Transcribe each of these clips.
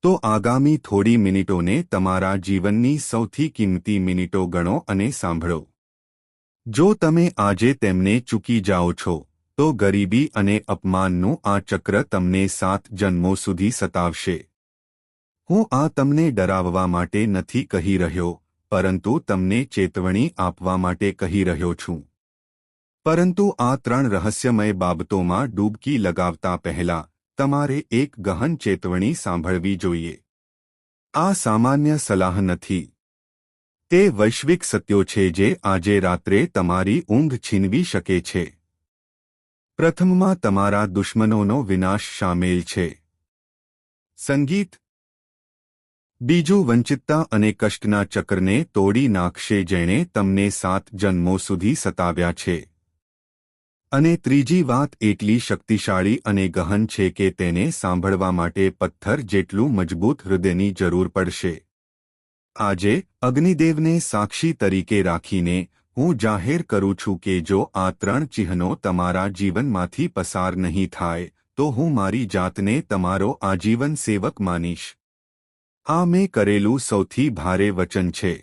તો આગામી થોડી મિનિટોને તમારા જીવનની સૌથી કિંમતી મિનિટો ગણો અને સાંભળો. જો તમે આજે તેમને ચૂકી જાઓ છો તો ગરીબી અને અપમાનનું આ ચક્ર તમને 7 જન્મો સુધી સતાવશે. હું આ તમને ડરાવવા માટે નથી કહી રહ્યો, પરંતુ તમને ચેતવણી આપવા માટે કહી રહ્યો છું. પરંતુ આ 3 રહસ્યમય બાબતોમાં ડૂબકી લગાવતા પહેલા તમારે એક ગહન ચેતવણી સાંભળવી જોઈએ. આ સામાન્ય સલાહ નથી. તે વૈશ્વિક સત્યો છે જે આજે રાત્રે તમારી ઊંઘ છીનવી શકે છે. પ્રથમમાં તમારા દુશ્મનોનો વિનાશ શામેલ છે. સંગીત. બીજું વંચિતતા અને કષ્ટના ચક્રને તોડી નાખશે જેણે તમને 7 જન્મો સુધી સતાવ્યા છે. અને ત્રીજી વાત એટલી શક્તિશાળી અને ગહન છે કે તેને સાંભળવા માટે પથ્થર જેટલું મજબૂત હૃદયની જરૂર પડશે. આજે અગ્નિદેવને સાક્ષી તરીકે રાખીને હું જાહેર કરું છું કે જો આ 3 ચિહ્નો તમારા જીવનમાંથી પસાર નહીં થાય તો હું મારી જાતને તમારો આજીવન સેવક માનીશ. આ મેં કરેલું સૌથી ભારે વચન છે.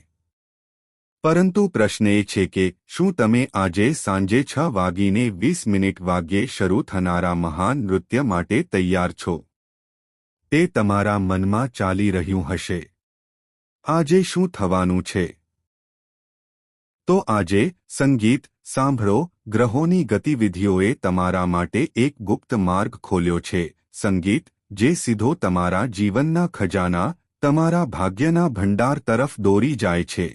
પરંતુ પ્રશ્ન એ છે કે શું તમે આજે સાંજે 6:20 શરૂ થનારા મહાન નૃત્ય માટે તૈયાર છો? તે તમારા મનમાં ચાલી રહ્યું હશે. આજે શું થવાનું છે? તો આજે સંગીત સાંભળો. ગ્રહોની ગતિવિધિઓએ તમારા માટે એક ગુપ્ત માર્ગ ખોલ્યો છે. સંગીત જે સીધો તમારા જીવનના ખજાના, તમારા ભાગ્યના ભંડાર તરફ દોરી જાય છે.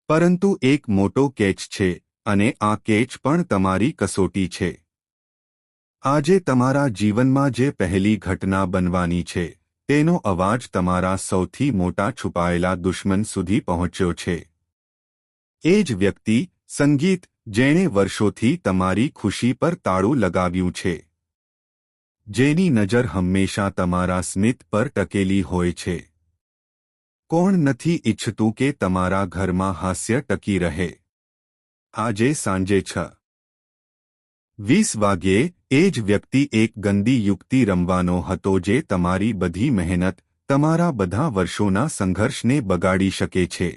પરંતુ એક મોટો કેચ છે, અને આ કેચ પણ તમારી કસોટી છે. આજે તમારા જીવનમાં જે પહેલી ઘટના બનવાની છે, તેનો અવાજ તમારા સૌથી મોટા છુપાયેલા દુશ્મન સુધી પહોંચ્યો છે. એ જ વ્યક્તિ, સંગીત, જેણે વર્ષોથી તમારી ખુશી પર તાળું લગાવ્યું છે. જેની નજર હંમેશા તમારા સ્મિત પર ટકેલી હોય છે. કોણ નથી ઈચ્છતું કે તમારા ઘરમાં હાસ્ય ટકી રહે? આજે સાંજે 6:20 એ જ વ્યક્તિ એક ગંદી યુક્તિ રમવાનો હતો જે તમારી બધી મહેનત, તમારા બધા વર્ષોના સંઘર્ષને બગાડી શકે છે.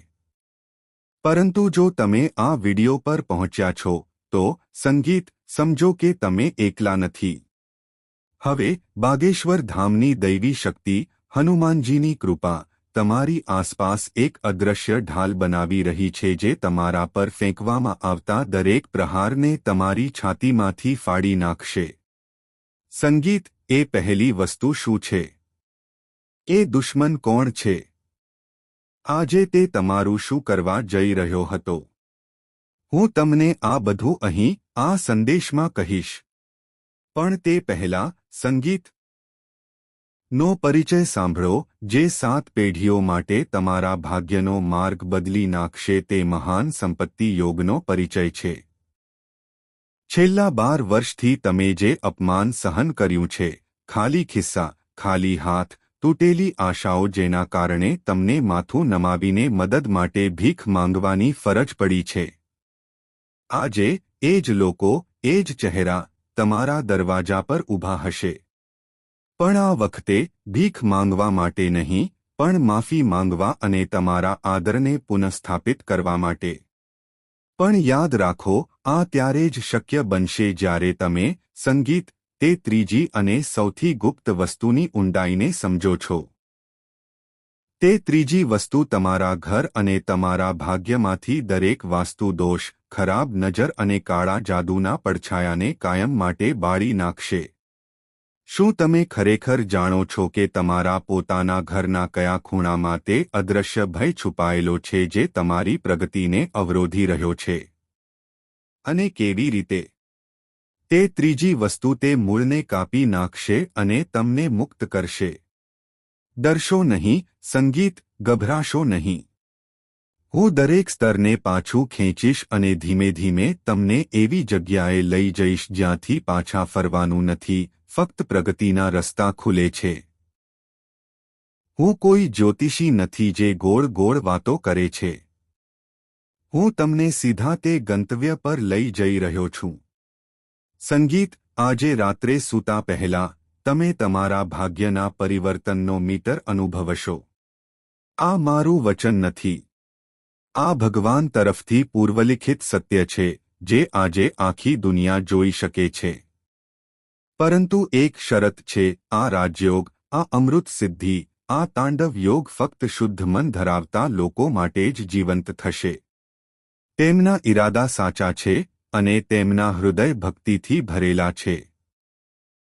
પરંતુ જો તમે આ વિડિયો પર પહોંચ્યા છો, તો સંગીત સમજો કે તમે એકલા નથી. હવે બાગેશ્વર ધામની દૈવી શક્તિ, હનુમાનજીની કૃપા, તમારી આસપાસ એક અદૃશ્ય ઢાલ બનાવી રહી છે જે તમારા પર ફેંકવામાં આવતા દરેક પ્રહારને તમારી છાતીમાંથી ફાડી નાખશે. સંગીત, એ પહેલી વસ્તુ શું છે? એ દુશ્મન કોણ છે? આજે તે તમારું શું કરવા જઈ રહ્યો હતો? હું તમને આ બધું અહીં, આ સંદેશમાં કહીશ. પણ તે પહેલાં, સંગીત નો પરિચય સાંભળો, જે 7 પેઢીઓ માટે તમારા ભાગ્યનો માર્ગ બદલી નાખશે. તે મહાન સંપત્તિ યોગનો પરિચય છે. છેલ્લા 12 વર્ષથી તમે જે અપમાન સહન કર્યું છે, ખાલી ખિસ્સા, ખાલી હાથ, તૂટેલી આશાઓ, જેના કારણે તમને માથું નમાવીને મદદ માટે ભીખ માંગવાની ફરજ પડી છે. આજે એ જ લોકો, એ જ ચહેરા તમારા દરવાજા પર ઊભા હશે. પણ આ વખતે ભીખ માંગવા માટે નહીં, પણ માફી માંગવા અને તમારા આદરને પુનઃસ્થાપિત કરવા માટે. પણ યાદ રાખો, આ ત્યારે જ શક્ય બનશે જ્યારે તમે, સંગીત, તે ત્રીજી અને સૌથી ગુપ્ત વસ્તુની ઊંડાઈને સમજો છો. તે ત્રીજી વસ્તુ તમારા ઘર અને તમારા ભાગ્યમાંથી દરેક વાસ્તુ દોષ, ખરાબ નજર અને કાળા જાદુના પડછાયાને કાયમ માટે બાળી નાખશે. શું તમે ખરેખર જાણો છો કે તમારા પોતાના ઘરના કયા ખૂણામાં તે અદૃશ્ય ભય છુપાયેલો છે જે તમારી પ્રગતિને અવરોધી રહ્યો છે? અને કેવી રીતે? તે ત્રીજી વસ્તુ તે મૂળને કાપી નાખશે અને તમને મુક્ત કરશે. ડરશો નહીં, સંગીત, ગભરાશો નહીં. હું દરેક સ્તરને પાછું ખેંચીશ અને ધીમે ધીમે તમને એવી જગ્યાએ લઈ જઈશ જ્યાંથી પાછા ફરવાનું નથી, ફક્ત પ્રગતિના રસ્તા ખુલે છે. હું કોઈ જ્યોતિષી નથી જે ગોળ ગોળ વાતો કરે છે. હું તમને સીધા તે ગંતવ્ય પર લઈ જઈ રહ્યો છું. સંગીત, આજે રાત્રે સૂતા પહેલા, તમે તમારા ભાગ્યના પરિવર્તનનો મીટર અનુભવશો. આ મારું વચન નથી. આ ભગવાન તરફથી પૂર્વલિખિત સત્ય છે જે આજે આખી દુનિયા જોઈ શકે છે. પરંતુ એક શરત છે, આ રાજયોગ, આ અમૃત સિદ્ધિ, આ તાંડવ યોગ ફક્ત શુદ્ધ મન ધરાવતા લોકો માટે જ જીવંત થશે. તેમના ઈરાદા સાચા છે અને તેમના હૃદય ભક્તિથી ભરેલા છે.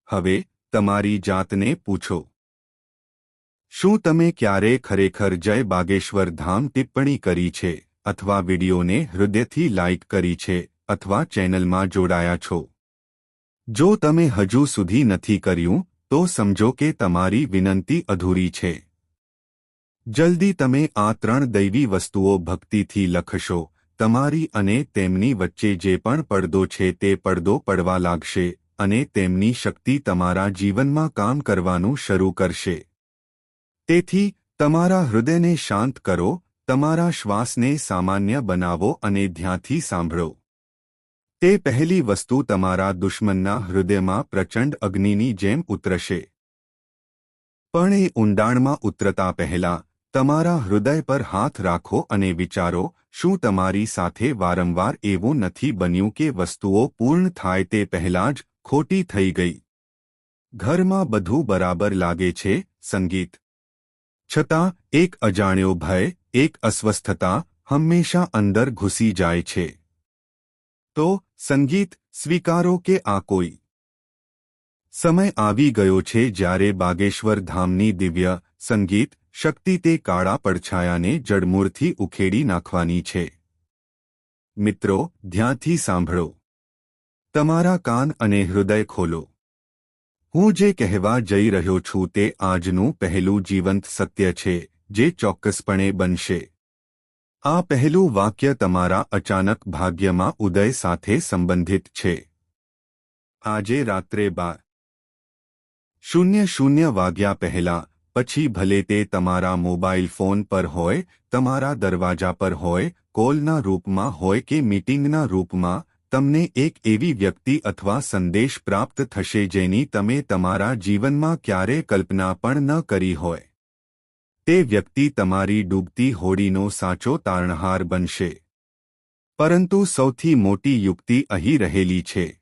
હવે તમારી જાતને પૂછો, શું તમે ક્યારે ખરેખર જય બાગેશ્વર ધામ ટિપ્પણી કરી છે, અથવા વિડિયોને હૃદયથી લાઇક કરી છે, અથવા ચેનલમાં જોડાયા છો? જો તમે હજુ સુધી નથી કર્યું, તો સમજો કે તમારી વિનંતી અધૂરી છે. જલ્દી તમે આ 3 દૈવી વસ્તુઓ ભક્તિથી લખશો. તમારી અને તેમની વચ્ચે જે પણ પડદો છે તે પડદો પડવા લાગશે અને તેમની શક્તિ તમારા જીવનમાં કામ કરવાનું શરૂ કરશે. તેથી તમારા હૃદયને શાંત કરો, તમારા શ્વાસને સામાન્ય બનાવો અને ધ્યાનથી સાંભળો. તે પહેલી વસ્તુ તમારા દુશ્મનના હૃદયમાં પ્રચંડ અગ્નિની જેમ ઉતરશે. પણ એ ઊંડાણમાં ઉતરતા પહેલા તમારા હૃદય પર હાથ રાખો અને વિચારો, શું તમારી સાથે વારંવાર એવું નથી બન્યું કે વસ્તુઓ પૂર્ણ થાય તે પહેલાં જ ખોટી થઈ ગઈ? ઘરમાં બધું બરાબર લાગે છે, સંગીત. છતાં એક અજાણ્યો ભય, એક અસ્વસ્થતા હંમેશા અંદર ઘૂસી જાય છે. તો સંગીત, સ્વીકારો કે આ કોઈ સમય આવી ગયો છે જ્યારે બાગેશ્વર ધામની દિવ્ય સંગીત શક્તિ તે કાળા પડછાયાને જડમૂળથી ઉખેડી નાખવાની છે. મિત્રો, ધ્યાનથી સાંભળો. તમારા કાન અને હૃદય ખોલો. હું જે કહેવા જઈ રહ્યો છું તે આજનું પહેલું જીવંત સત્ય છે જે ચોક્કસપણે બનશે. આ પહેલું વાક્ય તમારા અચાનક ભાગ્યમાં ઉદય સાથે સંબંધિત છે. આજે રાત્રે 12:00 વાગ્યા પહેલા, પછી ભલે તે તમારા મોબાઈલ ફોન પર હોય, તમારા દરવાજા પર હોય, કોલના રૂપમાં હોય કે મીટિંગના રૂપમાં, તમને એક એવી વ્યક્તિ અથવા સંદેશ પ્રાપ્ત થશે જેની તમે તમારા જીવનમાં ક્યારેય કલ્પના પણ ન કરી હોય. તે વ્યક્તિ તમારી ડૂબતી હોડીનો સાચો તારણહાર બનશે. પરંતુ સૌથી મોટી યુક્તિ અહીં રહેલી છે.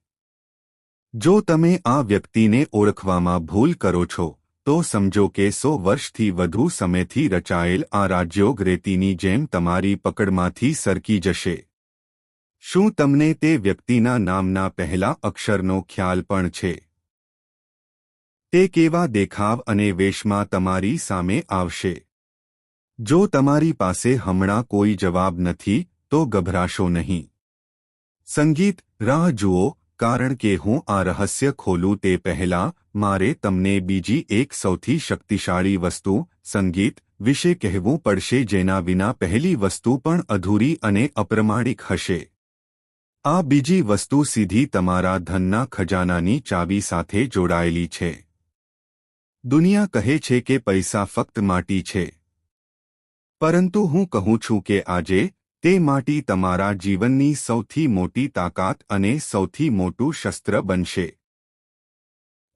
જો તમે આ વ્યક્તિને ઓળખવામાં ભૂલ કરો છો, તો સમજો કે 100 વર્ષથી વધુ સમયથી રચાયેલ આ રાજયોગ રેતીની જેમ તમારી પકડમાંથી સરકી જશે. શું તમને તે વ્યક્તિના નામના પહેલા અક્ષરનો ખ્યાલ પણ છે? તે કેવા દેખાવ અને વેશમાં તમારી સામે આવશે? જો તમારી પાસે હમણાં કોઈ જવાબ નથી, તો ગભરાશો નહીં. સંગીત, રાહ જુઓ, કારણ કે હું આ રહસ્ય ખોલું તે પહેલાં મારે તમને બીજી એક સૌથી શક્તિશાળી વસ્તુ, સંગીત, વિશે કહેવું પડશે જેના વિના પહેલી વસ્તુ પણ અધૂરી અને અપ્રમાણિક હશે. આ બીજી વસ્તુ સીધી તમારા ધનના ખજાનાની ચાવી સાથે જોડાયેલી છે. દુનિયા કહે છે કે પૈસા ફક્ત માટી છે. પરંતુ હું કહું છું કે આજે તે માટી તમારા જીવનની સૌથી મોટી તાકાત અને સૌથી મોટું શસ્ત્ર બનશે.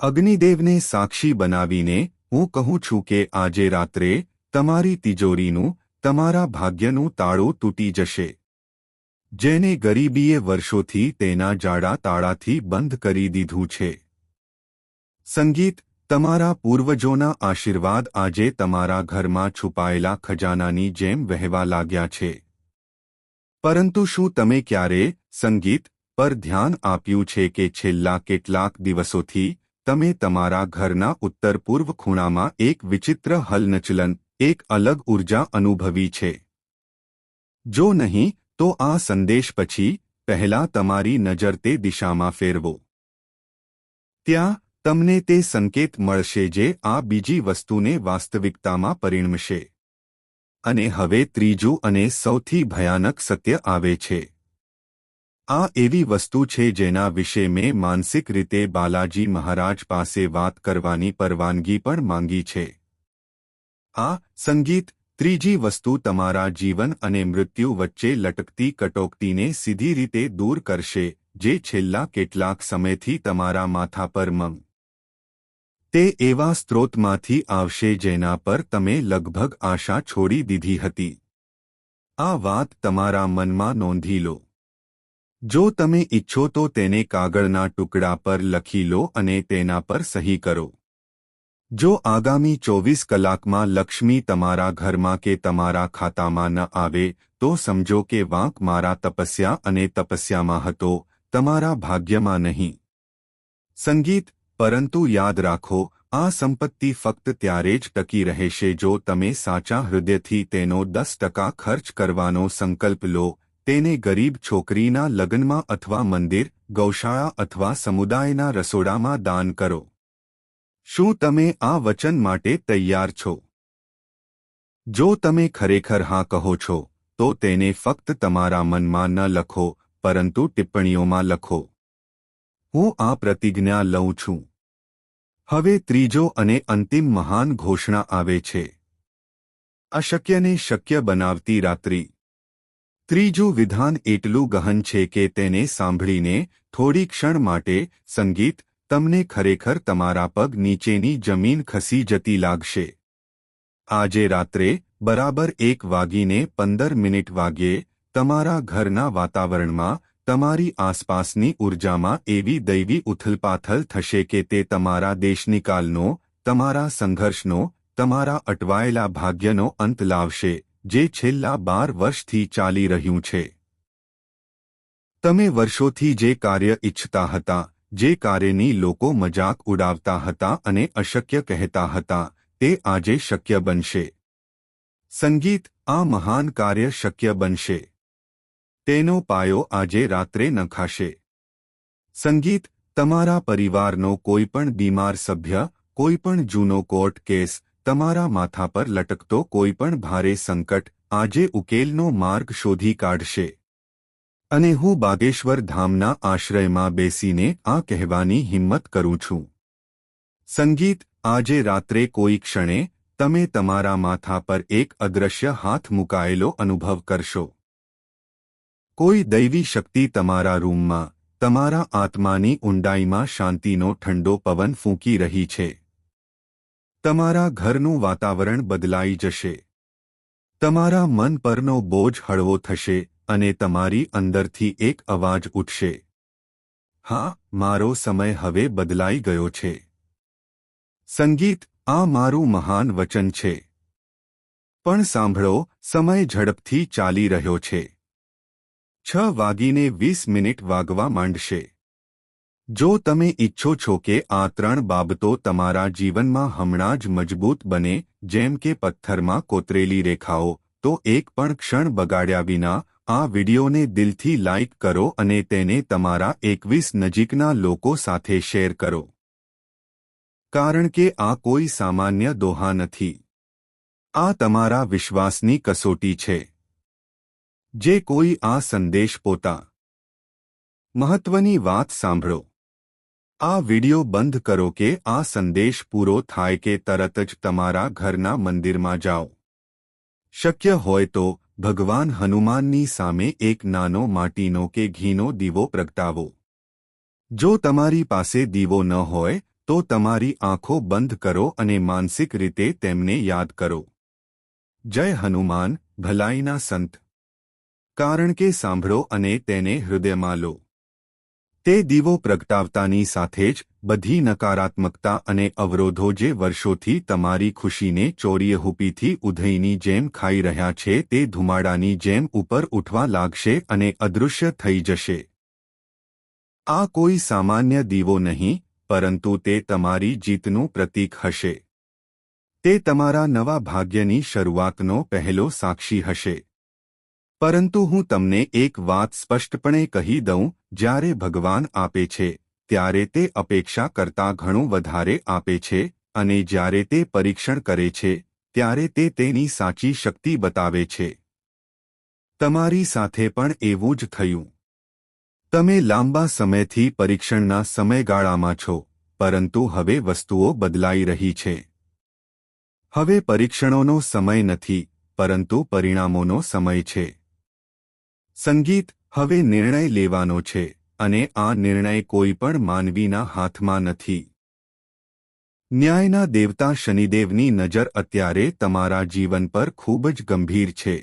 અગ્નિદેવને સાક્ષી બનાવીને હું કહું છું કે આજે રાત્રે તમારી તિજોરીનું, તમારા ભાગ્યનું તાળું તૂટી જશે. જેને ગરીબીએ વર્ષોથી તેના જાડા તાળાથી બંધ કરી દીધું છે. સંગીત, તમારા પૂર્વજોના આશીર્વાદ આજે તમારા ઘરમાં છુપાયેલા ખજાનાની જેમ વહેવા લાગ્યા છે. પરંતુ શું તમે ક્યારેય સંગીત પર ધ્યાન આપ્યું છે કે છેલ્લા કેટલાક દિવસોથી તમે તમારા ઘરના ઉત્તર પૂર્વ ખૂણામાં એક વિચિત્ર હલનચલન, એક અલગ ઊર્જા અનુભવી છે? જો નહીં, તો આ સંદેશ પછી પહેલા તમારી નજર તે દિશામાં ફેરવો. ત્યાં તમને તે સંકેત મળશે જે આ બીજી વસ્તુને વાસ્તવિકતામાં પરિણમશે. અને હવે ત્રીજું અને સૌથી ભયાનક સત્ય આવે છે. આ એવી વસ્તુ છે જેના વિશે મેં માનસિક રીતે બાલાજી મહારાજ પાસે વાત કરવાની પરવાનગી પણ માંગી છે. આ સંગીત, ત્રીજી વસ્તુ તમારા જીવન અને મૃત્યુ વચ્ચે લટકતી કટોકટીને સીધી રીતે દૂર કરશે જે છેલ્લા કેટલાક સમયથી તમારા માથા પર તે એવા સ્ત્રોતમાંથી આવશે જેના પર તમે લગભગ આશા છોડી દીધી હતી. આ વાત તમારા મનમાં નોંધી લો. જો તમે ઈચ્છો તો તેને કાગળના ટુકડા પર લખી લો અને તેના પર સહી કરો. જો આગામી 24 કલાકમાં લક્ષ્મી તમારા ઘરમાં કે તમારા ખાતામાં ન આવે તો સમજો કે વાંક મારા તપસ્યા અને તપસ્યામાં હતો, તમારા ભાગ્યમાં નહીં. સંગીત. પરંતુ યાદ રાખો, આ સંપત્તિ ફક્ત ત્યારે જ ટકી રહેશે જો તમે સાચા હૃદયથી તેનો 10% ખર્ચ કરવાનો સંકલ્પ લો. તેને ગરીબ છોકરીના લગ્નમાં અથવા મંદિર, ગૌશાળા અથવા સમુદાયના રસોડામાં દાન કરો. શું તમે આ વચન માટે તૈયાર છો? જો તમે ખરેખર હા કહો છો, તો તેને ફક્ત તમારા મનમાં ન લખો, પરંતુ ટિપ્પણીઓમાં લખો. હું આ પ્રતિજ્ઞા લઉં છું. હવે ત્રીજો અને અંતિમ મહાન ઘોષણા આવે છે. અશક્યને શક્ય બનાવતી રાત્રિ. ત્રીજું વિધાન એટલું ગહન છે કે તેને સાંભળીને થોડી ક્ષણ માટે, સંગીત, તમને ખરેખર તમારા પગ નીચેની જમીન ખસી જતી લાગશે. આજે રાત્રે બરાબર 1:15 વાગ્યે તમારા ઘરના વાતાવરણમાં, તમારી આસપાસની ઊર્જામાં એવી દૈવી ઉથલપાથલ થશે કે તે તમારા દેશનિકાલનો, તમારા સંઘર્ષનો, તમારા અટવાયેલા ભાગ્યનો અંત લાવશે, જે છેલ્લા 12 વર્ષથી ચાલી રહ્યું છે. તમે વર્ષોથી જે કાર્ય ઇચ્છતા હતા, જે કાર્યની લોકો મજાક ઉડાવતા હતા અને અશક્ય કહેતા હતા, તે આજે શક્ય બનશે. સંગીત. આ મહાન કાર્ય શક્ય બનશે. તેનો પાયો આજે રાત્રે નખાશે. સંગીત. તમારા પરિવારનો કોઈપણ બીમાર સભ્ય, કોઈપણ જૂનો કોર્ટ કેસ, તમારા માથા પર લટકતો કોઈપણ ભારે સંકટ આજે ઉકેલનો માર્ગ શોધી કાઢશે. અને હું બાગેશ્વર ધામના આશ્રયમાં બેસીને આ કહેવાની હિંમત કરું છું. સંગીત. આજે રાત્રે કોઈ ક્ષણે તમે તમારા માથા પર એક અદૃશ્ય હાથ મુકાયેલો અનુભવ કરશો. કોઈ દૈવી શક્તિ તમારા રૂમમાં, તમારા આત્માની ઊંડાઈમાં શાંતિનો ઠંડો પવન ફૂંકી રહી છે. તમારા ઘરનું વાતાવરણ બદલાઈ જશે. તમારા મન પરનો બોજ હળવો થશે અને તમારી અંદરથી એક અવાજ ઉઠશે. હા, મારો સમય હવે બદલાઈ ગયો છે. સંગીત. આ મારું મહાન વચન છે. પણ સાંભળો, સમય ઝડપથી ચાલી રહ્યો છે. 6:20 વાગવા માંડશે. જો તમે ઈચ્છો છો કે આ 3 બાબતો તમારા જીવનમાં હમણાં જ મજબૂત બને, જેમ કે પથ્થરમાં કોતરેલી રેખાઓ, તો એક પણ ક્ષણ બગાડ્યા વિના આ વિડિયોને દિલથી લાઇક કરો અને તેને તમારા 21 નજીકના લોકો સાથે શેર કરો. કારણ કે આ કોઈ સામાન્ય દોહા નથી. આ તમારા વિશ્વાસની કસોટી છે. જે કોઈ આ સંદેશ પોતા. મહત્વની વાત સાંભળો. આ વિડિયો બંધ કરો કે આ સંદેશ પૂરો થાય કે તરત જ તમારા ઘરના મંદિરમાં જાઓ. શક્ય હોય તો ભગવાન હનુમાનની સામે એક નાનો માટીનો કે ઘીનો દીવો પ્રગટાવો. જો તમારી પાસે દીવો ન હોય તો તમારી આંખો બંધ કરો અને માનસિક રીતે તેમને યાદ કરો. જય હનુમાન, ભલાઈના સંત. કારણ કે સાંભળો અને તેને હૃદયમાં લો. તે દીવો પ્રગટાવતાની સાથે જ બધી નકારાત્મકતા અને અવરોધો જે વર્ષોથી તમારી ખુશીને ચોરીયહૂપીથી ઉધઈની જેમ ખાઈ રહ્યા છે તે ધુમાડાની જેમ ઉપર ઉઠવા લાગશે અને અદૃશ્ય થઈ જશે. આ કોઈ સામાન્ય દીવો નહીં, પરંતુ તે તમારી જીતનું પ્રતીક હશે. તે તમારા નવા ભાગ્યની શરૂઆતનો પહેલો સાક્ષી હશે. પરંતુ હું તમને એક વાત સ્પષ્ટપણે કહી દઉં, જ્યારે ભગવાન આપે છે, ત્યારે તે અપેક્ષા કરતાં ઘણું વધારે આપે છે, અને જ્યારે તે પરીક્ષણ કરે છે, ત્યારે તે તેની સાચી શક્તિ બતાવે છે. તમારી સાથે પણ એવું જ થયું. તમે લાંબા સમયથી પરીક્ષણના સમયગાળામાં છો, પરંતુ હવે વસ્તુઓ બદલાઈ રહી છે. હવે પરીક્ષણોનો સમય નથી, પરંતુ પરિણામોનો સમય છે. સંગીત. હવે નિર્ણય લેવાનો છે, અને આ નિર્ણય કોઈ પણ માનવીના હાથમાં નથી. ન્યાયના દેવતા શનિદેવની નજર અત્યારે તમારા જીવન પર ખૂબ જ ગંભીર છે.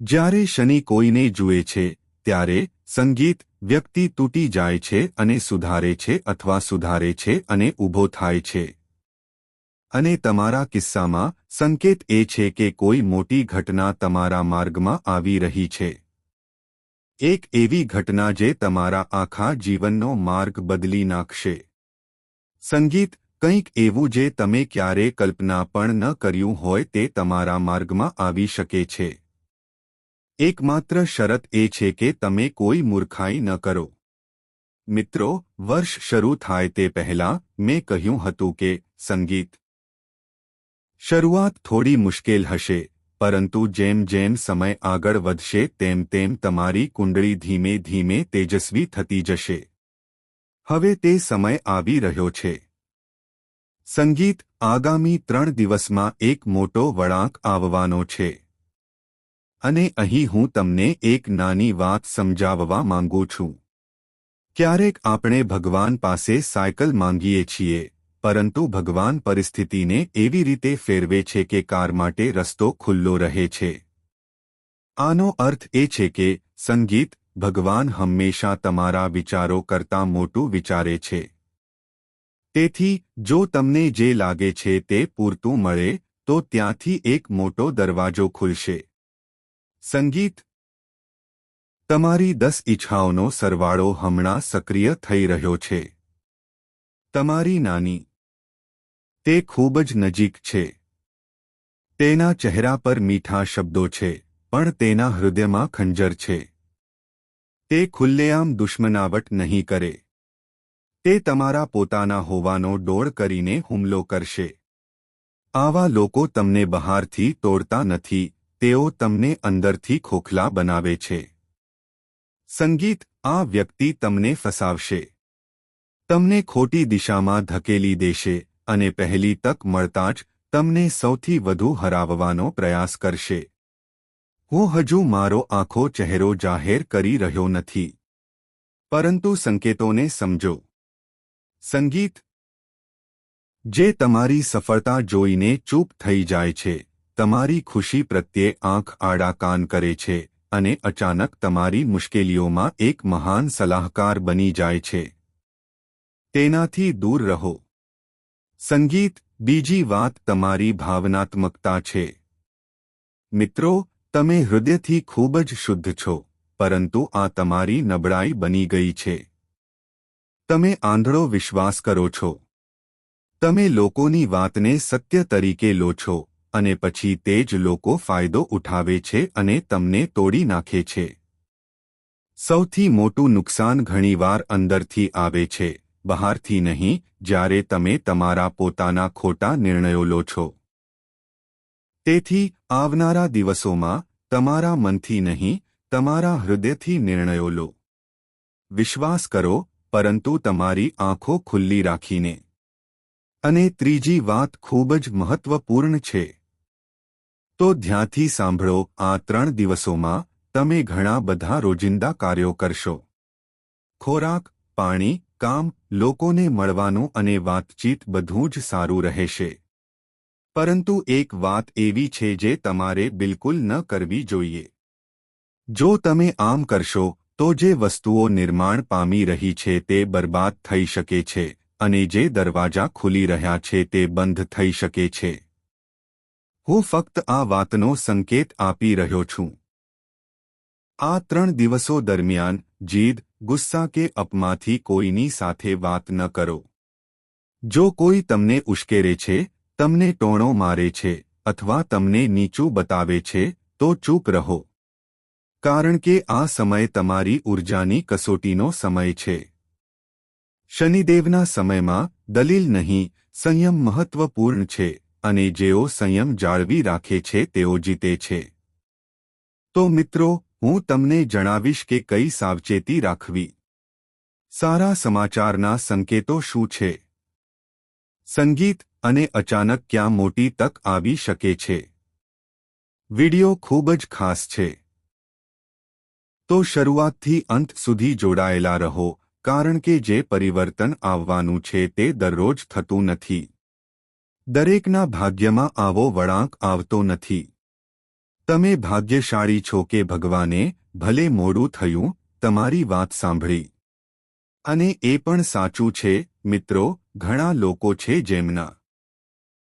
જ્યારે શનિ કોઈને જુએ છે ત્યારે સંગીત વ્યક્તિ તૂટી જાય છે અને સુધારે છે અથવા સુધારે છે અને ઊભો થાય છે. અને તમારા કિસ્સામાં સંકેત એ છે કે કોઈ મોટી ઘટના તમારા માર્ગમાં આવી રહી છે. એક એવી ઘટના જે તમારા આખા જીવનનો માર્ગ બદલી નાખશે. સંગીત કંઈક એવું જે તમે ક્યારેય કલ્પના પણ ન કર્યું હોય તે તમારા માર્ગમાં આવી શકે છે. એકમાત્ર શરત એ છે કે તમે કોઈ મૂર્ખાઈ ન કરો. મિત્રો, વર્ષ શરૂ થાય તે પહેલાં મેં કહ્યું હતું કે સંગીત શરૂઆત થોડી મુશ્કેલ હશે, પરંતુ જેમ જેમ સમય આગળ વધશે તેમ તેમ તમારી કુંડળી ધીમે ધીમે તેજસ્વી થતી જશે. હવે તે સમય આવી રહ્યો છે. સંગીત આગામી 3 દિવસમાં એક મોટો વળાંક આવવાનો છે. અને અહીં હું તમને એક નાની વાત સમજાવવા માંગુ છું. ક્યારેક આપણે ભગવાન પાસે સાયકલ માંગીએ છીએ, પરંતુ ભગવાન પરિસ્થિતિને એવી રીતે ફેરવે છે કે કાર માટે રસ્તો ખુલ્લો રહે છે. આનો અર્થ એ છે કે સંગીત ભગવાન હંમેશા તમારા વિચારો કરતાં મોટું વિચારે છે. તેથી જો તમને જે લાગે છે તે પૂરતું મળે તો ત્યાંથી એક મોટો દરવાજો ખુલશે. સંગીત તમારી 10 ઈચ્છાઓનો સરવાળો હમણાં સક્રિય થઈ રહ્યો છે. તમારી નાની તે ખૂબ જ નજીક છે. તેના ચહેરા પર મીઠા શબ્દો છે, પણ તેના હૃદયમાં ખંજર છે. તે ખુલ્લેઆમ દુશ્મનાવટ નહીં કરે. તે તમારા પોતાના હોવાનો ડોળ કરીને હુમલો કરશે. આવા લોકો તમને બહારથી તોડતા નથી, તેઓ તમને અંદરથી ખોખલા બનાવે છે. સંગીત આ વ્યક્તિ તમને ફસાવશે. તમને ખોટી દિશામાં ધકેલી દેશે અને પહેલી તક મળતાં જ તમને સૌથી વધુ હરાવવાનો પ્રયાસ કરશે. હું હજુ મારો આખો ચહેરો જાહેર કરી રહ્યો નથી, પરંતુ સંકેતોને સમજો. સંગીત જે તમારી સફળતા જોઈને ચૂપ થઈ જાય છે, તમારી ખુશી પ્રત્યે આંખ આડા કાન કરે છે અને અચાનક તમારી મુશ્કેલીઓમાં એક મહાન સલાહકાર બની જાય છે. તેનાથી દૂર રહો. સંગીત બીજી વાત તમારી ભાવનાત્મકતા છે. મિત્રો, તમે હૃદયથી ખૂબ જ શુદ્ધ છો, પરંતુ આ તમારી નબળાઈ બની ગઈ છે. તમે આંધળો વિશ્વાસ કરો છો. તમે લોકોની વાતને સત્ય તરીકે લો છો અને પછી તે જ લોકો ફાયદો ઉઠાવે છે અને તમને તોડી નાખે છે. સૌથી મોટું નુકસાન ઘણીવાર અંદરથી આવે છે, બહારથી નહીં. જ્યારે તમે તમારા પોતાના ખોટા નિર્ણયો લો છો. તેથી આવનારા દિવસોમાં તમારા મનથી નહીં, તમારા હૃદયથી નિર્ણયો લો. વિશ્વાસ કરો, પરંતુ તમારી આંખો ખુલ્લી રાખીને. અને ત્રીજી વાત ખૂબ જ મહત્વપૂર્ણ છે. તો ધ્યાનથી સાંભળો, આ 3 દિવસોમાં તમે ઘણા બધા રોજિંદા કાર્યો કરશો. ખોરાક, પાણી, કામ, લોકોને મળવાનું અને વાતચીત બધું જ સારું રહેશે. પરંતુ એક વાત એવી છે જે તમારે બિલકુલ ન કરવી જોઈએ. જો તમે આમ કરશો તો જે વસ્તુઓ નિર્માણ પામી રહી છે તે બરબાદ થઈ શકે છે અને જે દરવાજા ખુલી રહ્યા છે તે બંધ થઈ શકે છે. હું ફક્ત આ વાતનો સંકેત આપી રહ્યો છું. આ 3 દિવસો દરમિયાન જીદ, ગુસ્સા કે અપમાનથી કોઈની સાથે વાત ન કરો. જો કોઈ તમને ઉશ્કેરે છે, તમને ટોણો મારે છે અથવા તમને નીચું બતાવે છે તો ચૂપ રહો. કારણ કે આ સમય તમારી ઊર્જાની કસોટીનો સમય છે. શનિદેવના સમયમાં દલીલ નહીં, સંયમ મહત્વપૂર્ણ છે અને જેઓ સંયમ જાળવી રાખે છે તેઓ જીતે છે. તો મિત્રો, હું તમને જણાવીશ કે કઈ સાવચેતી રાખવી. સારા સમાચારના સંકેતો શું છે? સંગીત અને અચાનક ક્યાં મોટી તક આવી શકે છે? વિડિયો ખૂબ જ ખાસ છે. તો શરૂઆતથી અંત સુધી જોડાયેલા રહો, કારણ કે જે પરિવર્તન આવવાનું છે તે દરરોજ થતું નથી. દરેકના ભાગ્યમાં આવો વળાંક આવતો નથી. તમે ભાગ્યશાળી છો કે ભગવાને, ભલે મોડું થયું, તમારી વાત સાંભળી. અને એ પણ સાચું છે, મિત્રો, ઘણા લોકો છે જેમના